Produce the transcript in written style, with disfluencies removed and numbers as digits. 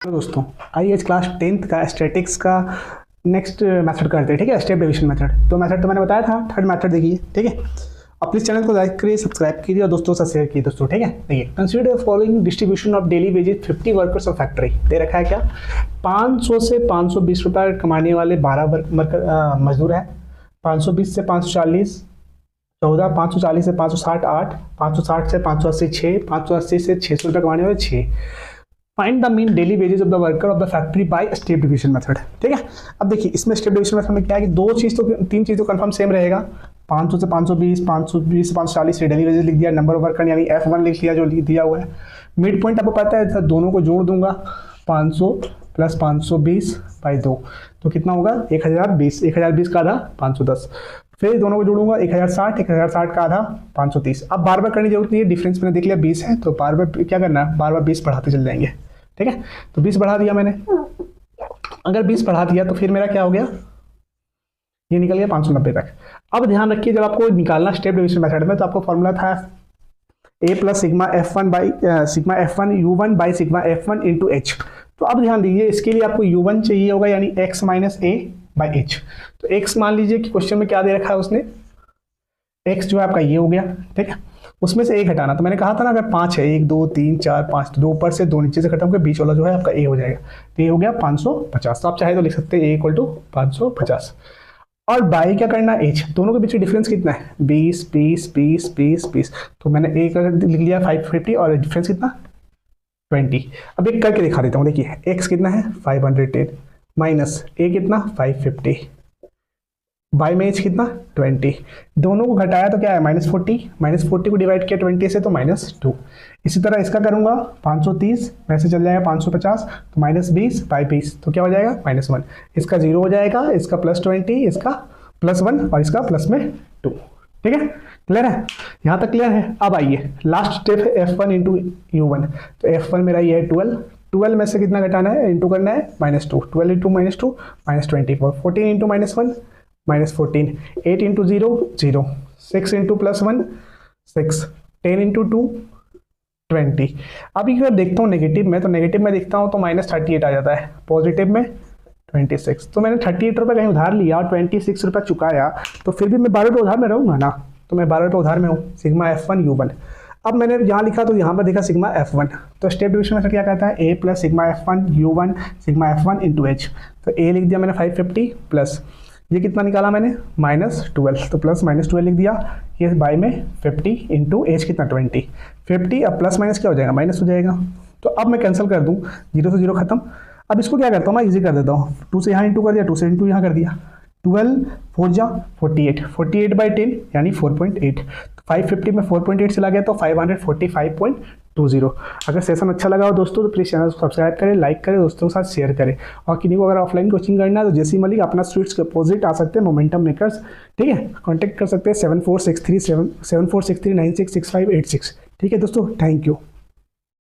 दोस्तों आइए आज क्लास 10th का स्टैटिक्स का नेक्स्ट मेथड करते हैं। ठीक है, स्टेप डिवीजन मेथड। तो मेथड तो मैंने बताया था, थर्ड मेथड देखिए। ठीक है, अब प्लीज चैनल को लाइक करिए, सब्सक्राइब कीजिए और दोस्तों से शेयर कीजिए दोस्तों। ठीक है, देखिए consider following distribution of daily wages 50 workers of factory. दे रखा है क्या, 500 से 520 रुपये कमाने वाले 12 मजदूर है। 520 से 540 14, 540 से 560 8, 560 से 580 6, 580 से 600 रुपये कमाने वाले 6। Find the mean daily wages of the worker of the factory by step division method. ठीक है, अब देखिए इसमें स्टेप डिवीजन मेथड में क्या है कि तीन चीज तो कंफर्म सेम रहेगा। 500 से 520, 520 से 540 डेली वेजेस लिख दिया, नंबर ऑफ वर्कर यानी F1 लिख लिया जो दिया हुआ है। मिड पॉइंट आपको पता है, दोनों को जोड़ दूंगा, 500 प्लस 520 बाई 2 तो कितना होगा 1020, 1020 का आधा 510। फिर दोनों को जोड़ूंगा 1060, 1060 का आधा 530। अब बार बार करने की जरूरत नहीं है, डिफरेंस मैंने देख लिया 20 है, तो बार बार क्या करना है, बार बार 20 बढ़ाते चल जाएंगे। ठीक है, तो 20 बढ़ा दिया मैंने। अगर 20 बढ़ा दिया तो फिर मेरा क्या हो गया, ये निकल गया 590 तक। अब ध्यान रखिए, जब आपको निकालना स्टेप डिवीजन मेथड में, तो आपको फॉर्मूला था a plus sigma F1 U1 by sigma F1 into H। तो अब ध्यान दीजिए, इसके लिए आपको U1 चाहिए होगा यानी x minus a by H। तो x मान लीजिए कि क्वेश्चन में क्या दे रखा है उसने, x जो है आपका ये हो गया। ठीक है, उसमें से a घटाना, तो मैंने कहा था ना अगर 5 है, 1 2 3 4 5, तो 2 ऊपर से 2 नीचे से खत्म कर, बीच वाला जो है आपका a हो जाएगा। तो ये हो गया 550। तो आप चाहे तो लिख सकते हैं a इक्वल टू 550। और बाई क्या करना है, h। दोनों के बीच में डिफरेंस कितना है, 20 20 20 20 20। तो मैंने a कर लिख लिया 550 और डिफरेंस कितना 20। अब एक करके दिखा देता हूँ। देखिए x कितना है 510 माइनस a कितना 550 बाई में h कितना 20। दोनों को घटाया तो क्या है -40 को डिवाइड किया 20 से तो -2। इसी तरह इसका करूंगा 530 में से चल जाएगा 550, तो -20 बाई 20 तो क्या हो जाएगा -1। इसका 0 हो जाएगा, इसका +20, इसका +1 और इसका प्लस में 2। ठीक है, क्लियर है, यहाँ तक क्लियर है। अब आइए लास्ट स्टेप है F1 इंटू U1। तो F1 मेरा ये है 12 में से कितना घटाना है, इंटू करना है -2। 12 into -2 -24, 14 into -1 -14, 8 into 0 0, 6 into +1 6, 10 into 2 20। अभी अगर देखता हूँ नेगेटिव में, तो नेगेटिव में देखता हूँ तो -38 आ जाता है, पॉजिटिव में 26। तो मैंने 38 रुपये कहीं उधार लिया और 26 रुपये चुकाया, तो फिर भी मैं 12 रुपये उधार में रहूँगा ना। तो मैं 12 रुपये उधार में हूँ, सिग्मा F1 U1। अब मैंने यहाँ लिखा तो यहाँ पर देखा सिग्मा F1। तो स्टेप डिवीजन में क्या कहता है, a plus sigma F1 U1 sigma F1 into H। तो a लिख दिया मैंने 550 प्लस ये कितना निकाला मैंने -12, तो प्लस -12 लिख दिया, ये बाई में 50 इंटू एच कितना 20। 50 अब प्लस माइनस क्या हो जाएगा, माइनस हो जाएगा। तो अब मैं कैंसिल कर दूं, 0 से 0 खत्म। अब इसको क्या करता हूँ मैं, इजी कर देता हूँ, 2 से यहाँ इंटू कर दिया, 2 से इंटू यहाँ कर दिया, 12 4 जा 48, 48 बाई 10 यानी 4.8। 550 में 4.8 चला गया तो 545.20। अगर सेशन अच्छा लगा हो दोस्तों तो प्लीज़ चैनल को सब्सक्राइब करें, लाइक करें, दोस्तों के साथ शेयर करें। और किन्हीं को अगर ऑफलाइन कोचिंग करना है तो जेसी मलिक अपना स्वीट्स के अपोजिट आ सकते हैं, मोमेंटम मेकर्स। ठीक है, कॉन्टैक्ट कर सकते हैं 7463966586। ठीक है दोस्तों, थैंक यू।